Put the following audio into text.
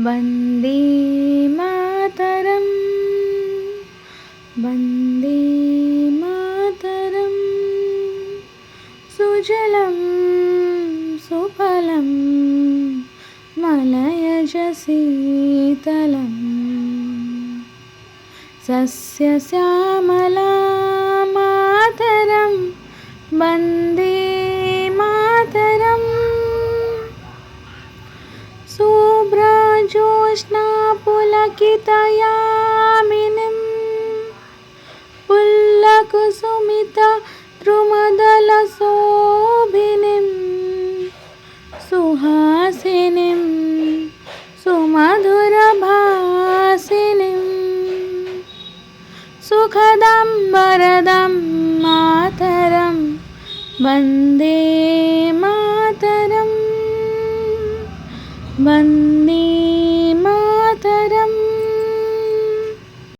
वन्दे मातरं वन्दे मातरं सुजलं सुफलं मलयज शीतलं सस्यश्यामला मातरं वन्दे मातरम् शुभ्रज्योत्स्ना पुलकितयामिनीं पुल्लकुसुमितद्रुमदलशोभिनीं सुहासिनीं सुमधुरभाषिणीं सुखदं वरदं मातरं वन्दे मातरम् वन्दे